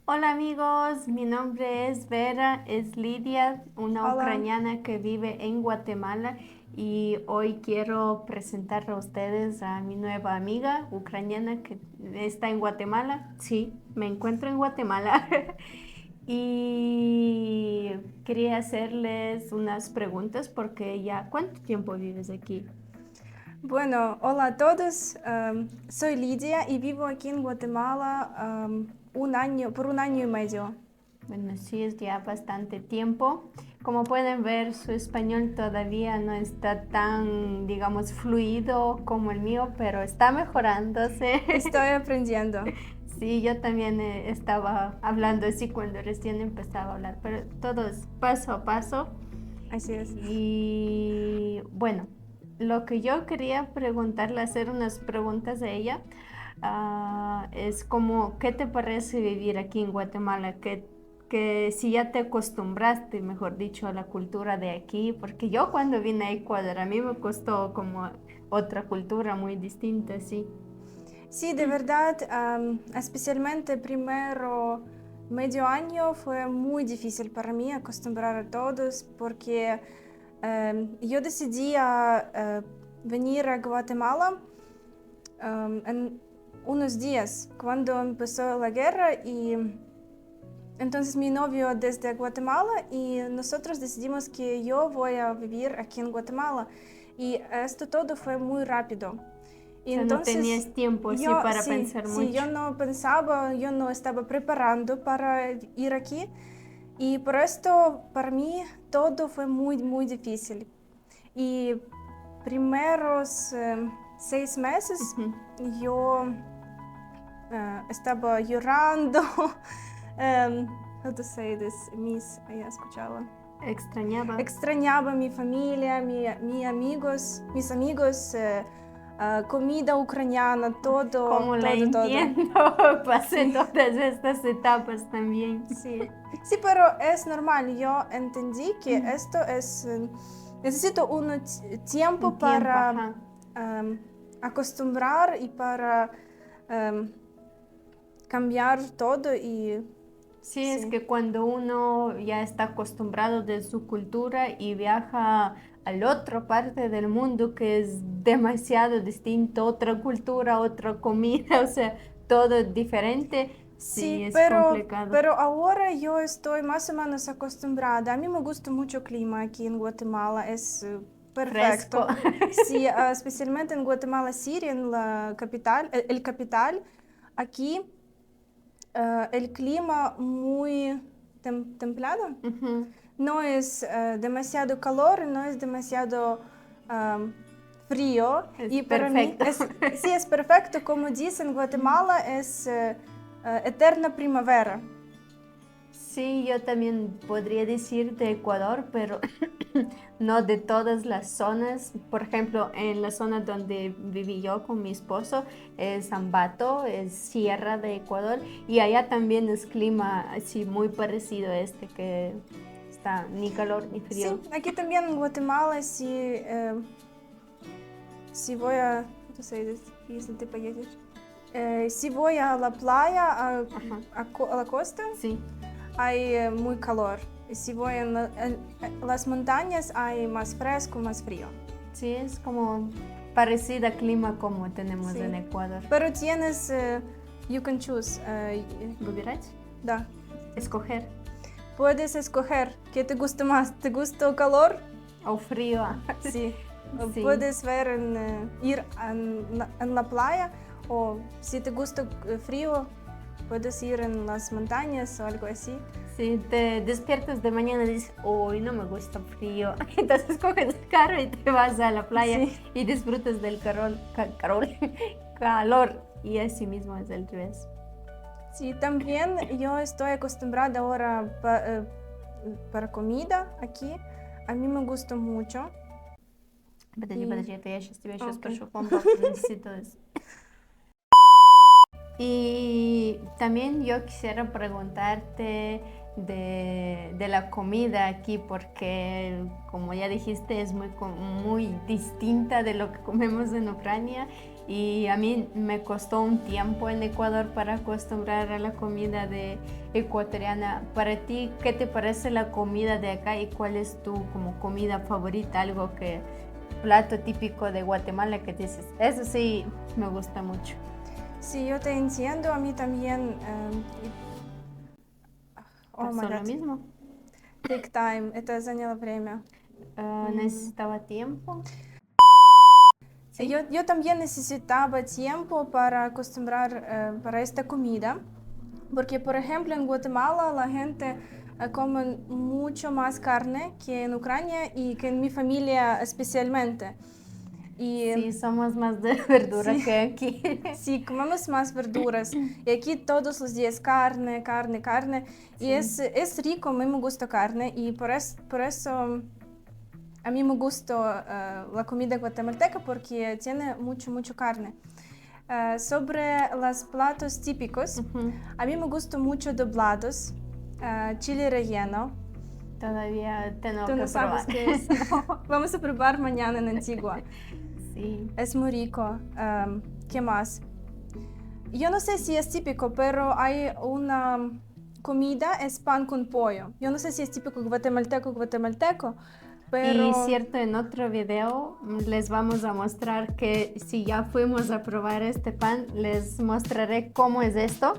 Hola amigos, mi nombre es Vera, es Lidia, una Hola, ucraniana que vive en Guatemala y hoy quiero presentar a ustedes a mi nueva amiga ucraniana que está en Guatemala. Sí, me encuentro en Guatemala y quería hacerles unas preguntas porque ya, ¿cuánto tiempo vives aquí? bueno, hola a todos. Soy Lidia y vivo aquí en Guatemala por un año y medio. Bueno, sí, es ya bastante tiempo. Como pueden ver, su español todavía no está tan, digamos, fluido como el mío, pero está mejorándose. Estoy aprendiendo. Sí, yo también estaba hablando así cuando recién empezaba a hablar, pero todo es paso a paso. Así es. Y bueno, lo que yo quería preguntarle, hacer unas preguntas a ella, es como, ¿qué te parece vivir aquí en Guatemala? Que si ya te acostumbraste, mejor dicho, a la cultura de aquí, porque yo cuando vine a Ecuador, a mí me costó como otra cultura muy distinta, sí. Sí, de verdad, especialmente primero medio año fue muy difícil para mí acostumbrar a todos porque yo decidí venir a Guatemala en unos días cuando empezó la guerra y entonces mi novio desde Guatemala y nosotros decidimos que yo voy a vivir aquí en Guatemala y esto todo fue muy rápido. O Y sea, no entonces tenías tiempo así yo para sí, pensar sí, yo mucho. no pensaba, yo no estaba preparando para ir aquí y por esto para mí todo fue muy difícil. Y primeros 6 meses Ujú. yo estaba llorando. How to say this? Ya escuchaba. Extrañaba. Extrañaba mi familia, mis amigos, comida ucraniana, todo, Como la todo. entiendo, pasé Sí, todas estas etapas también. sí. Sí, pero es normal. Yo entendí que esto es, necesito tiempo Un tiempo, para ajá. um, acostumbrar y para um, cambiar todo y Sí, es sí. que cuando uno ya está acostumbrado de su cultura y viaja a la otra parte del mundo que es demasiado distinto, otra cultura, otra comida, o sea, todo diferente, sí, Sí, es pero, complicado. pero ahora yo estoy más o menos acostumbrada. A mí me gusta mucho el clima aquí en Guatemala, es perfecto. Fresco. Sí, especialmente en Guatemala City, en la capital, el capital, aquí el clima muy templado. Ujú. No es demasiado calor, no es demasiado frío. Es Y para mí perfecto. sí es perfecto, como dicen, Guatemala es eterna primavera. Sí, yo también podría decir de Ecuador, pero no de todas las zonas. Por ejemplo, en la zona donde viví yo con mi esposo es Ambato, es sierra de Ecuador, y allá también es clima así muy parecido a este, que está ni calor ni Sí, frío. aquí también en Guatemala, si voy a, ¿cómo se dice? Если ты поедешь. Si voy a la playa, Ajá, a la costa, sí, hay muy calor. Y si voy en las montañas, hay más fresco, más frío. sí, es como parecida clima como tenemos en Sí. Ecuador. Pero tienes, you can choose. ¿Vubirach? Da. Escoger. Puedes escoger qué te gusta más. ¿Te gusta el calor? O frío. Sí. Sí. Puedes ver ir en la playa o si te gusta frío, puedes ir en las montañas o algo así. Si te despiertas de mañana y dices, hoy no me gusta frío, entonces coges el carro y te vas a la playa Sí, y disfrutas del calor. Y así mismo es el revés. sí, también yo estoy acostumbrada ahora para comida aquí. A mí me gusta mucho. Y, Подожди, это я сейчас тебя еще ok. спрошу, necesito eso. Y también yo quisiera preguntarte de la comida aquí, porque como ya dijiste, es muy distinta de lo que comemos en Ucrania. y a mí me costó un tiempo en Ecuador para acostumbrar a la comida de ecuatoriana. Para ti, ¿qué te parece la comida de acá y cuál es tu como comida favorita? Algo que, plato típico de Guatemala que dices, eso sí me gusta mucho. Sí, yo te entiendo, a mí también. Oh my Pasó lo God, mismo. take time, это заняло время. Necesitaba tiempo. Sí. Yo también necesitaba tiempo para acostumbrar para esta comida, porque por ejemplo en Guatemala la gente come mucho más carne que en Ucrania y que en mi familia especialmente. Y Sí, somos más de verdura Sí. que aquí. sí, comemos más verduras. Y aquí todos los días carne, carne, carne. Y Sí. es rico, a mí me gusta carne y por eso a mí me gusta la comida guatemalteca porque tiene mucho, mucho carne. Sobre los platos típicos, Ujú. a mí me gusta mucho doblados, chile relleno. Todavía tengo Tú que no sabes probar. qué es. Vamos a probar mañana en Antigua. Sí. Es muy rico. ¿Qué más? Yo no sé si es típico, pero hay una comida, es pan con pollo. Yo no sé si es típico guatemalteco, Y pero cierto, en otro video les vamos a mostrar que si ya fuimos a probar este pan, les mostraré cómo es esto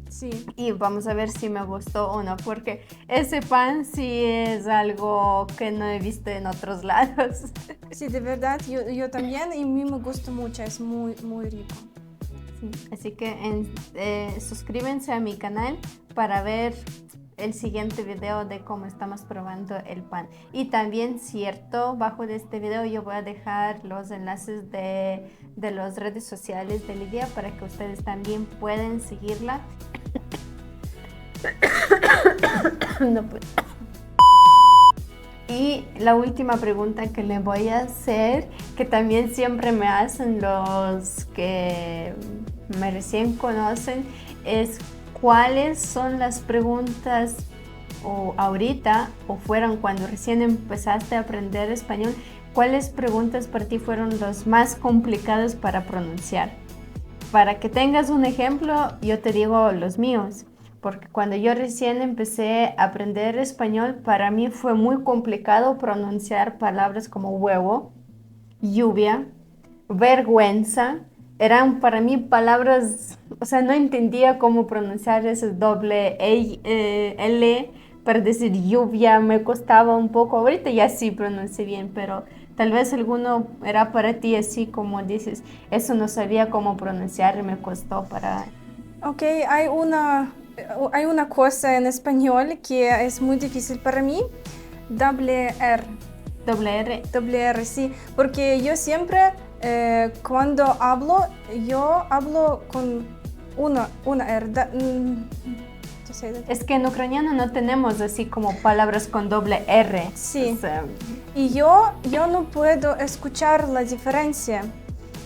sí. y vamos a ver si me gustó o no, porque ese pan sí es algo que no he visto en otros lados. Sí, de verdad, yo también y a mí me gusta mucho, es muy, muy rico. Sí, así que suscríbanse a mi canal para ver el siguiente video de cómo estamos probando el pan. Y también, cierto, bajo de este video yo voy a dejar los enlaces de las redes sociales de Lidia para que ustedes también puedan seguirla. No puedo. Y la última pregunta que le voy a hacer, que también siempre me hacen los que me recién conocen, es cuáles son las preguntas o ahorita o fueron cuando recién empezaste a aprender español, cuáles preguntas para ti fueron los más complicados para pronunciar. Para que tengas un ejemplo, yo te digo los míos. Porque cuando yo recién empecé a aprender español, para mí fue muy complicado pronunciar palabras como huevo, lluvia, vergüenza. Eran para mí palabras, o sea, no entendía cómo pronunciar ese doble L para decir lluvia, me costaba un poco. Ahorita ya sí pronuncié bien, pero tal vez alguno era para ti así como dices, eso no sabía cómo pronunciar y me costó para... Ok, hay una cosa en español que es muy difícil para mí, doble R. Doble R. Doble R, sí, porque yo siempre cuando hablo, yo hablo con una R. To say that. Es que en ucraniano no tenemos así como palabras con doble R. Sí. O sea, Y yo no puedo escuchar la diferencia.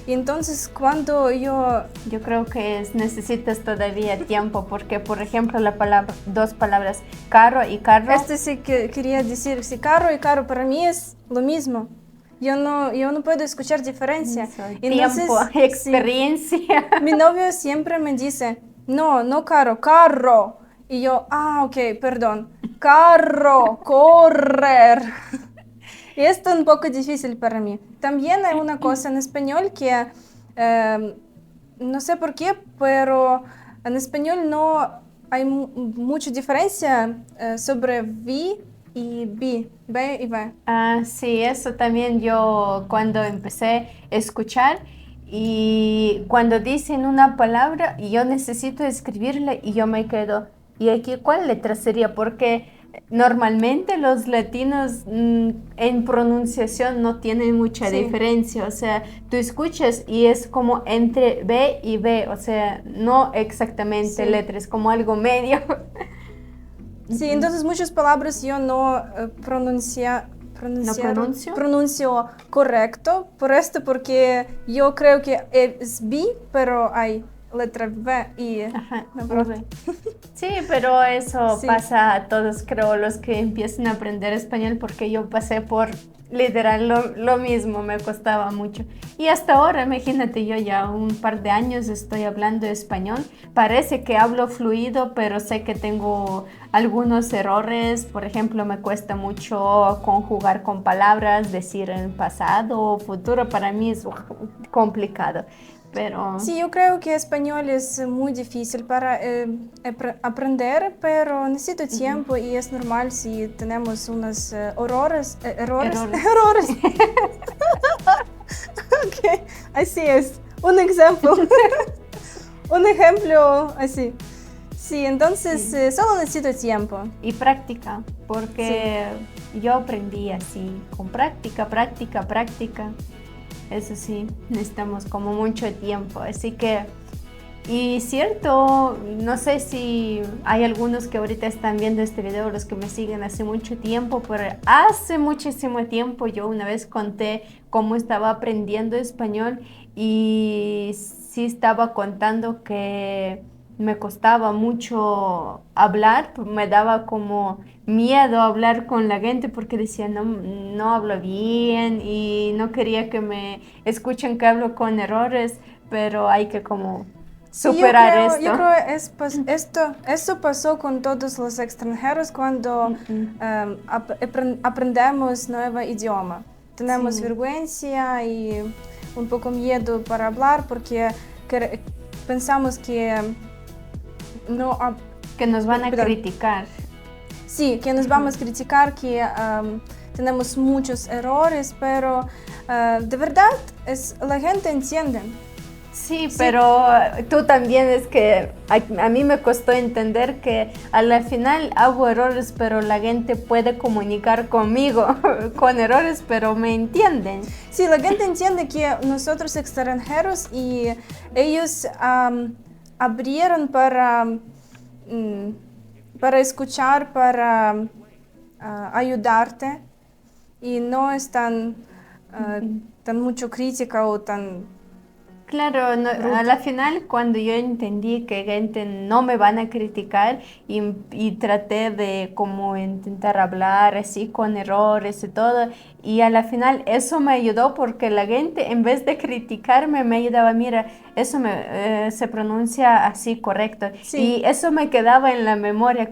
Y entonces cuando yo creo que necesitas todavía tiempo porque, por ejemplo, dos palabras, carro y carro. Esto sí que quería decir, si carro y carro para mí es lo mismo. Yo no puedo escuchar diferencia. Tiempo, experiencia. Sí, mi novio siempre me dice, no carro, carro. Y yo, ok, perdón, carro, correr. Y esto es un poco difícil para mí. También hay una cosa en español que no sé por qué, pero en español no hay mucha diferencia sobre vi y bi, b y v. Sí, eso también yo cuando empecé a escuchar y cuando dicen una palabra y yo necesito escribirla y yo me quedo, ¿y aquí cuál letra sería? Porque normalmente los latinos en pronunciación no tienen mucha Sí. diferencia, o sea, tú escuchas y es como entre B y B, o sea, no exactamente Sí. letras, como algo medio. Sí, entonces muchas palabras yo no pronuncio correcto, por esto porque yo creo que es B, pero hay letra V y Ajá, navrot. V. Sí, pero eso Sí. pasa a todos, creo, los que empiezan a aprender español, porque yo pasé por Literal, lo mismo me costaba mucho. Y hasta ahora, imagínate, yo ya un par de años estoy hablando español. Parece que hablo fluido, pero sé que tengo algunos errores. Por ejemplo, me cuesta mucho conjugar con palabras, decir en pasado o futuro. Para mí es complicado. Pero Sí, yo creo que español es muy difícil para aprender, pero necesito tiempo y es normal si tenemos unos errores. errores. Errores. Ok, así es. Un ejemplo. Un ejemplo así. Sí, entonces Sí. solo necesito tiempo. Y práctica, Sí. porque yo aprendí así, con práctica, práctica, práctica. Eso sí, necesitamos como mucho tiempo. Así que, y cierto, no sé si hay algunos que ahorita están viendo este video, los que me siguen hace mucho tiempo, pero hace muchísimo tiempo yo una vez conté cómo estaba aprendiendo español y sí estaba contando que me costaba mucho hablar, me daba como miedo hablar con la gente porque decía no, no hablo bien y no quería que me escuchen que hablo con errores, pero hay que como Sí, superar yo esto. creo eso pasó con todos los extranjeros cuando Mm. aprendemos nuevo idioma. Tenemos Sí, vergüenza y un poco miedo para hablar porque pensamos que no, que nos van a perdón, criticar. sí, que nos Ujú. vamos a criticar, que tenemos muchos errores, pero de verdad la gente entiende. Sí, Sí, pero tú también es que a mí me costó entender que a la final hago errores, pero la gente puede comunicar conmigo con errores, pero me entienden. sí, la gente entiende que nosotros extranjeros y ellos abrieron para escuchar, para ayudarte y no es Ujú. tan mucho crítica o tan Claro, a rudo. la final cuando yo entendí que gente no me van a criticar y traté de como intentar hablar así con errores y todo y a la final eso me ayudó porque la gente en vez de criticarme me ayudaba, mira, eso se pronuncia así correcto Sí, y eso me quedaba en la memoria,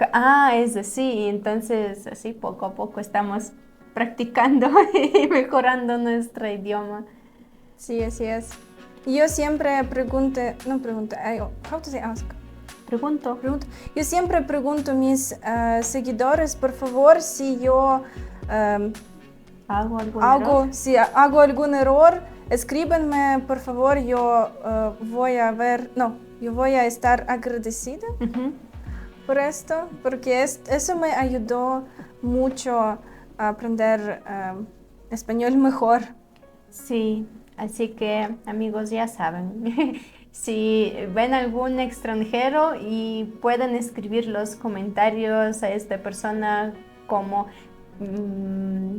es así y entonces así poco a poco estamos practicando y mejorando nuestro idioma. sí, así es. Y yo siempre pregunto, no pregunto, how to say ask? Pregunto. Pregunto. Yo siempre pregunto a mis seguidores, por favor, si yo ¿Hago algún error? si hago algún error, escríbenme, por favor, yo voy a ver, no, yo voy a estar agradecida Ujú. por esto, porque eso me ayudó mucho a aprender español mejor. Sí, así que amigos ya saben, si ven algún extranjero y pueden escribir los comentarios a esta persona como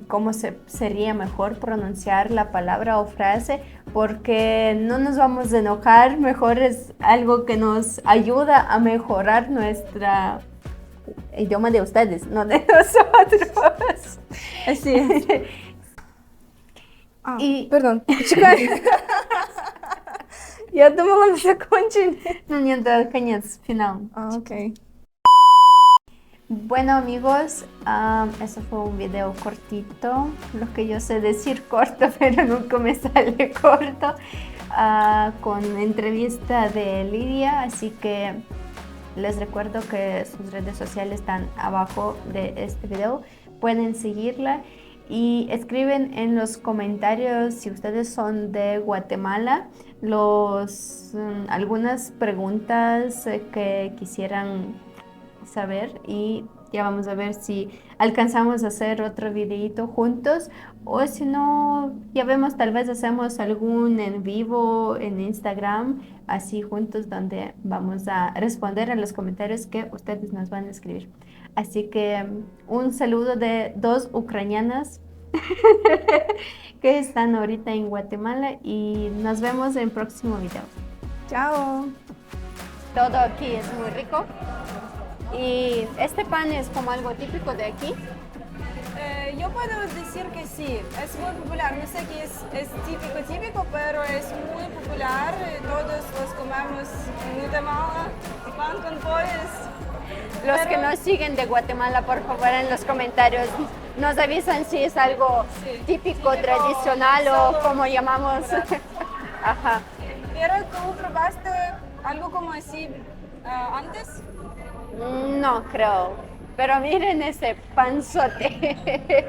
cómo sería mejor pronunciar la palabra o frase, porque no nos vamos a enojar, mejor es algo que nos ayuda a mejorar nuestra idioma de ustedes, no de nosotros. Así es. И Perdón, чекай. Я думала, мы закончили. ну нет, да, конец, финал. Окей. Bueno amigos, eso fue un video cortito, lo que yo sé decir corto, pero nunca me sale corto, con entrevista de Lidia, así que les recuerdo que sus redes sociales están abajo de este video, pueden seguirla y escriben en los comentarios si ustedes son de Guatemala, algunas preguntas que quisieran saber y ya vamos a ver si alcanzamos a hacer otro videito juntos o si no, ya vemos, tal vez hacemos algún en vivo en Instagram, así juntos donde vamos a responder a los comentarios que ustedes nos van a escribir. Así que un saludo de dos ucranianas que están ahorita en Guatemala y nos vemos en el próximo video. Chao. Todo aquí es muy rico. Y este pan es como algo típico de aquí. Yo puedo decir que sí, es muy popular. No sé que es típico, pero es muy popular. Todos los comemos en Guatemala. Pan con pollo Los que nos siguen de Guatemala, por favor, en los comentarios nos avisan si es algo típico, tradicional o como llamamos. Ajá. Pero tú probaste algo como así antes. No creo. Pero miren ese panzote.